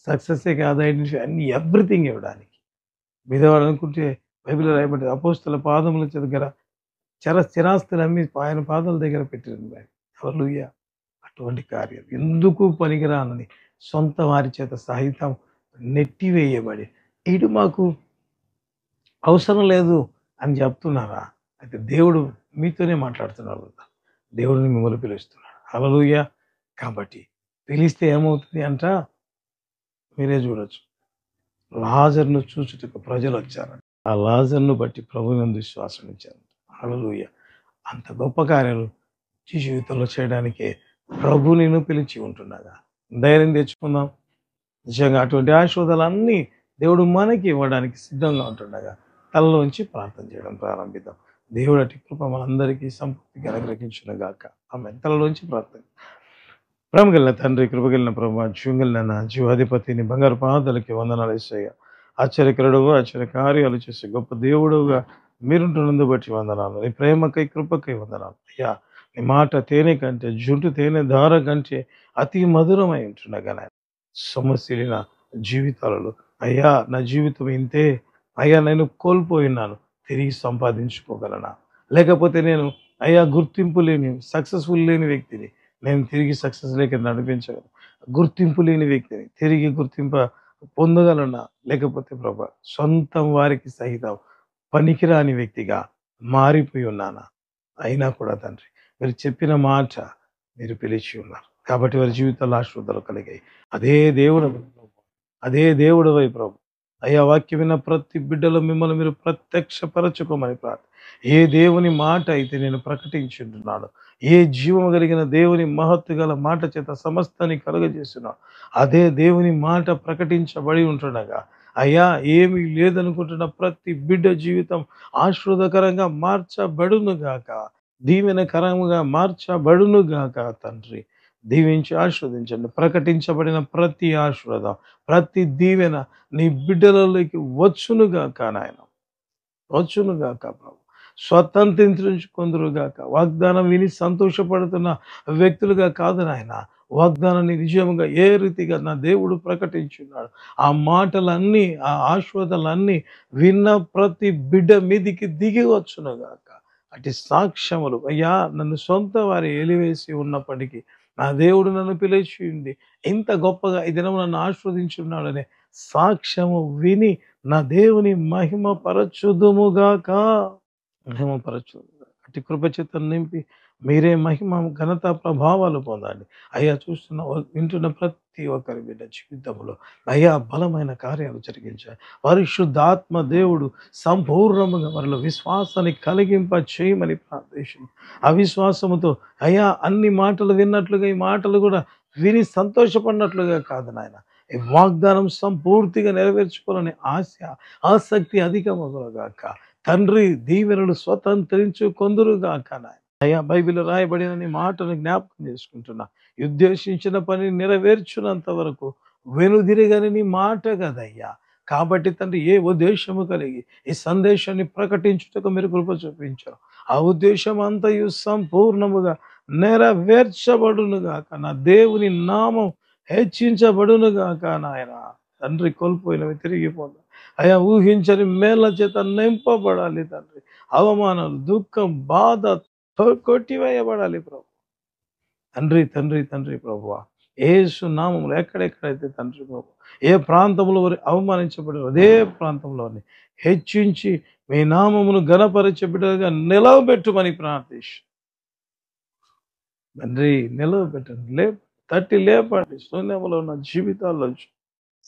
సక్సెస్సే కాదు, ఐడెంటిఫై అన్ని ఎవ్రీథింగ్ ఇవ్వడానికి. మిగతావాడు అనుకుంటే బైబిల్లో రాయబడ్డది, అపోస్తల పాదముల దగ్గర స్థిరాస్తులు అమ్మి ఆయన పాదాల దగ్గర పెట్టింది. హల్లెలూయా! అటువంటి కార్యం ఎందుకు పనికిరానని సొంత వారి చేత సహితం నెట్టివేయబడి ఇటు మాకు అవసరం లేదు అని చెప్తున్నారా? అయితే దేవుడు మీతోనే మాట్లాడుతున్నారు. దేవుడిని మిమ్మల్ని పిలుస్తున్నాడు. హల్లెలూయా. కాబట్టి పిలిస్తే ఏమవుతుంది అంట, మీరే చూడొచ్చు. లాజరును చూచుటకు ప్రజలు వచ్చారు. ఆ లాజరును బట్టి ప్రభువునందు విశ్వాసం ఉంచారు. హల్లెలూయా. అంత గొప్ప కార్యాలు జీవితంలో చేయడానికే ప్రభు నిన్ను పిలిచి ఉంటున్నాగా. ధైర్యం తెచ్చుకుందాం. నిజంగా అటువంటి ఆశీర్వాదాలన్నీ దేవుడు మనకి ఇవ్వడానికి సిద్ధంగా ఉంటుండగా తలలోంచి ప్రార్థన చేయడం ప్రారంభిద్దాం. దేవుడు అటు కృప మనందరికీ సంపూర్తిగా అనుగ్రహించును గాక. ఆమె తలలోంచి ప్రార్థన. ప్రేమగలిగిన తండ్రి, కృపగలిగిన ప్రభు, జీవగలిగిన నా జీవాధిపతిని బంగారు పాదాలకి వందనాలు యేసయ్యా. ఆశ్చర్యకరుడుగా ఆశ్చర్యకార్యాలు చేసే గొప్ప దేవుడుగా మీరుంటున్నందు బట్టి వందనాలు. నీ ప్రేమకై కృపకై వందనాలు అయ్యా. నీ మాట తేనె కంటే జుంటు తేనె ధార కంటే అతి మధురమై ఉంటుండగా నాయన సమస్యలిన జీవితాలలో అయ్యా నా జీవితం ఇంతే, అయ్యా నేను కోల్పోయినాను, తిరిగి సంపాదించుకోగలనా? లేకపోతే నేను అయ్యా గుర్తింపు లేని సక్సెస్ఫుల్ లేని వ్యక్తిని, నేను తిరిగి సక్సెస్ లేక నడిపించగలను. గుర్తింపు లేని వ్యక్తిని తిరిగి గుర్తింప పొందగలనా? లేకపోతే ప్రభా సొంతం వారికి సహితం పనికిరాని వ్యక్తిగా మారిపోయి ఉన్నానా? అయినా కూడా తండ్రి మీరు చెప్పిన మాట మీరు పిలిచి ఉన్నారు కాబట్టి వారి జీవితాల్లో ఆశీర్వాదాలు కలిగాయి. అదే దేవుడు అదే దేవుడు వై ప్రభు అయ్యా వాక్యం విన్న ప్రతి బిడ్డలో మిమ్మల్ని మీరు ప్రత్యక్షపరచుకోమని ప్రార్థన. ఏ దేవుని మాట అయితే నేను ప్రకటించుంటున్నాను, ఏ జీవం కలిగిన దేవుని మహత్తు గల మాట చేత సమస్తాన్ని కలుగజేస్తున్నాడు, అదే దేవుని మాట ప్రకటించబడి ఉంటుండగా అయ్యా ఏమీ లేదనుకుంటున్న ప్రతి బిడ్డ జీవితం ఆశీర్వాదకరంగా మార్చబడును గాక, దీవెనకరముగా మార్చబడును గాక. తండ్రి దీవించి ఆశీర్వదించండి. ప్రకటించబడిన ప్రతి ఆశీర్వాదం, ప్రతి దీవెన నీ బిడ్డలలోకి వచ్చునుగాక నాయన, వచ్చునుగాక ప్రభు. స్వతంత్రించుకొందురుగాక. వాగ్దానం విని సంతోషపడుతున్న వ్యక్తులుగా కాదు నాయన, వాగ్దానాన్ని నిజంగా ఏ రీతిగా నా దేవుడు ప్రకటించున్నాడు, ఆ మాటలన్నీ ఆ ఆశీర్వాదాలన్నీ విన్న ప్రతి బిడ్డ మీదికి దిగి వచ్చునుగాక. అటు సాక్ష్యములు అయ్యా నన్ను సొంత వారి ఎలివేసి ఉన్నప్పటికీ నా దేవుడు నన్ను పిలిచింది, ఇంత గొప్పగా ఈ దినం నన్ను ఆశీర్వదించున్నాడనే సాక్ష్యము విని నా దేవుని మహిమ పరచుదుముగాక. మహిమపరచుగాక. అట్టి కృపచేత నింపి మీరే మహిమ ఘనత ప్రభావాలు పొందండి అయ్యా. వింటున్న ప్రతి ఒక్కరి బిడ్డ జీవితంలో అయ్యా బలమైన కార్యాలు జరిగించాలి. పరిశుద్ధాత్మ దేవుడు సంపూర్ణముగా వారిలో విశ్వాసాన్ని కలిగింప చేయమని ప్రార్థించి అవిశ్వాసముతో అయ్యా అన్ని మాటలు విన్నట్లుగా ఈ మాటలు కూడా విని సంతోషపడినట్లుగా కాదు నాయన, ఈ వాగ్దానం సంపూర్తిగా నెరవేర్చుకోవాలని ఆసక్తి అధికమగుగాక. తండ్రి దీవెనలు స్వతంత్రించుకొందురుగాక నాయన. అయ్యా బైబిల్లో రాయబడిన నీ మాటను జ్ఞాపకం చేసుకుంటున్నా. ఉద్దేశించిన పని నెరవేర్చున్నంత వరకు వెనుదిరగని నీ మాట కదయ్యా. కాబట్టి తండ్రి ఏ ఉద్దేశము కలిగి ఈ సందేశాన్ని ప్రకటించుటకు మీరు కృప చూపించారు, ఆ ఉద్దేశం అంతయు సంపూర్ణముగా నెరవేర్చబడునుగాక. నా దేవుని నామం హెచ్చించబడునుగాక నాయన. తండ్రి కోల్పోయినవి తిరిగి పొందాలి అయ్యా. ఊహించని మేళ్ల చేత నింపబడాలి తండ్రి. అవమానాలు దుఃఖం బాధ కొట్టివేయబడాలి ప్రభు. తండ్రి తండ్రి తండ్రి ప్రభువా యేసు నామములో ఎక్కడెక్కడైతే తండ్రి ప్రభు ఏ ప్రాంతంలో వారు అవమానించబడారు అదే ప్రాంతంలోని హెచ్చించి మీ నామమును ఘనపరిచే బిడ్డలుగా నిలవబెట్టుమని ప్రార్థించు తండ్రి. నిలవబెట్టండి, తట్టి లేపండి. శూన్యములో ఉన్న జీవితాల్లోంచి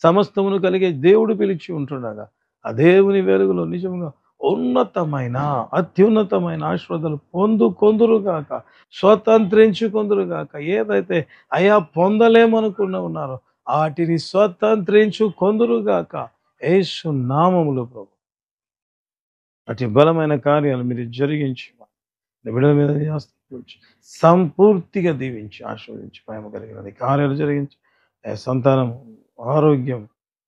సమస్తమును కలిగే దేవుడు పిలిచి ఉంటుండగా ఆ దేవుని వెలుగులో నిజంగా ఉన్నతమైన అత్యున్నతమైన ఆశీర్వాదాలు పొందుకొందురుగాక, స్వతంత్రించుకొందురుగాక. ఏదైతే అయా పొందలేమనుకున్న ఉన్నారో వాటిని స్వతంత్రించుకొందురుగాక యేసు నామములో ప్రభు. అతి బలమైన కార్యాలు మీరు జరిగించి బిడ్డల మీద సంపూర్తిగా దీవించి ఆశీర్వదించి ప్రేమ కలిగినది కార్యాలు జరిగించి సంతానం ఆరోగ్యం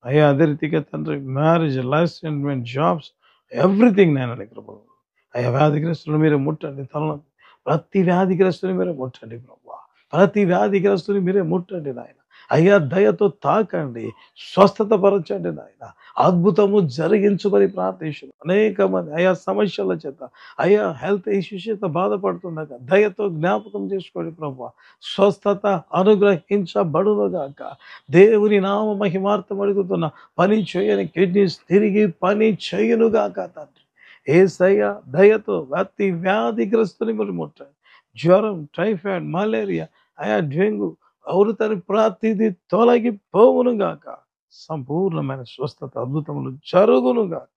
అయ్యా అదే రీతిగా తండ్రి marriage life settlement jobs everything నేను కృప అయ్యా. వ్యాధిగ్రస్తులు మీరే ముట్టండి, తల ప్రతి వ్యాధిగ్రస్తుని మీరే ముట్టండి ప్రభు. ప్రతి వ్యాధిగ్రస్తుని మీరే ముట్టండి నాయన. అయ్యా దయతో తాకండి, స్వస్థత పరచండి నాయన. అద్భుతము జరిగించుకొని ప్రార్థించు. అనేక మంది అయా సమస్యల చేత అయ్యా హెల్త్ ఇష్యూస్ చేత బాధపడుతుండగా దయతో జ్ఞాపకం చేసుకోండి ప్రభు. స్వస్థత అనుగ్రహించబడునుగాక. దేవుని నామ మహిమార్థం అడుగుతున్న పని చేయని కిడ్నీస్ తిరిగి పని చేయునుగాక తండ్రి. యేసయ్య దయతో ప్రతి వ్యాధిగ్రస్తుని మీరు ముట్టండి. జ్వరం, టైఫాయిడ్, మలేరియా, అయా డెంగ్యూ అవురుతని ప్రతిదీ తొలగిపోవును గాక. సంపూర్ణమైన స్వస్థత, అద్భుతములు జరుగును గాక.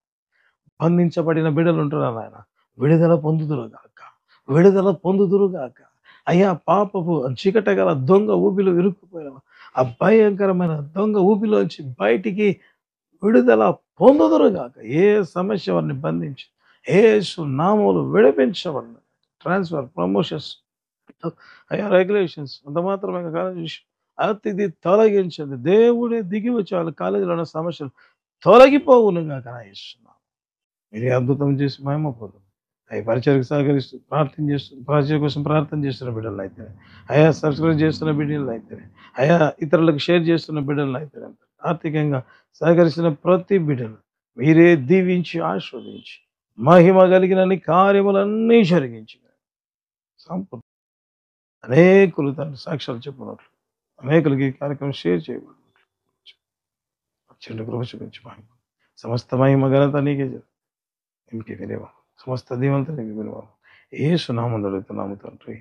బంధించబడిన బిడ్డలుంటున్నారు నాయన. విడుదల పొందుదురు గాక. విడుదల పొందుదురు గాక. అయ్యా పాపపు చీకటి గల దొంగ ఊబిలో ఇరుక్కుపోయిన ఆ భయంకరమైన దొంగ ఊబిలోంచి బయటికి విడుదల పొందుదురు గాక. ఏ సమస్య వారిని బంధించి యేసు నామములో విడిపించబడిన ట్రాన్స్ఫర్, ప్రమోషన్స్, అయ్యా రెగ్యులేషన్స్ అంత మాత్రమే కాదు, అతిథి తొలగించండి. దేవుడే దిగి వచ్చి వాళ్ళ కాలేజీలో ఉన్న సమస్యలు తొలగిపోవును గాక నా యేసునామములో. మీరే అద్భుతం చేసి మహిమ పొందుము. అయ్యా పరిచర్యకు సహకరిస్తూ ప్రార్థన చేస్తూ పరిచయ కోసం ప్రార్థన చేస్తున్న బిడ్డలను అయితే, అయా సబ్స్క్రైబ్ చేస్తున్న బిడ్డలను అయితే, అయా ఇతరులకు షేర్ చేస్తున్న బిడ్డలను అయితే, ఆర్థికంగా సహకరిస్తున్న ప్రతి బిడ్డను మీరే దీవించి ఆస్వాదించి మహిమ కలిగిన నీ కార్యములన్నీ జరిగించి సంపూర్ణ అనేకులు తండ్రి సాక్ష్యాలు చెప్పినట్లు అనేకులకి ఈ కార్యక్రమం షేర్ చేయబడినట్లు చెల్లి కృప చూపించి మహిమ సమస్త మహిమ ఘనత నీకే ఇంకే వినేవా సమస్త దీవంతా నీకు వినేవా యేసు నామములో అడుగుతున్నాము తండ్రి.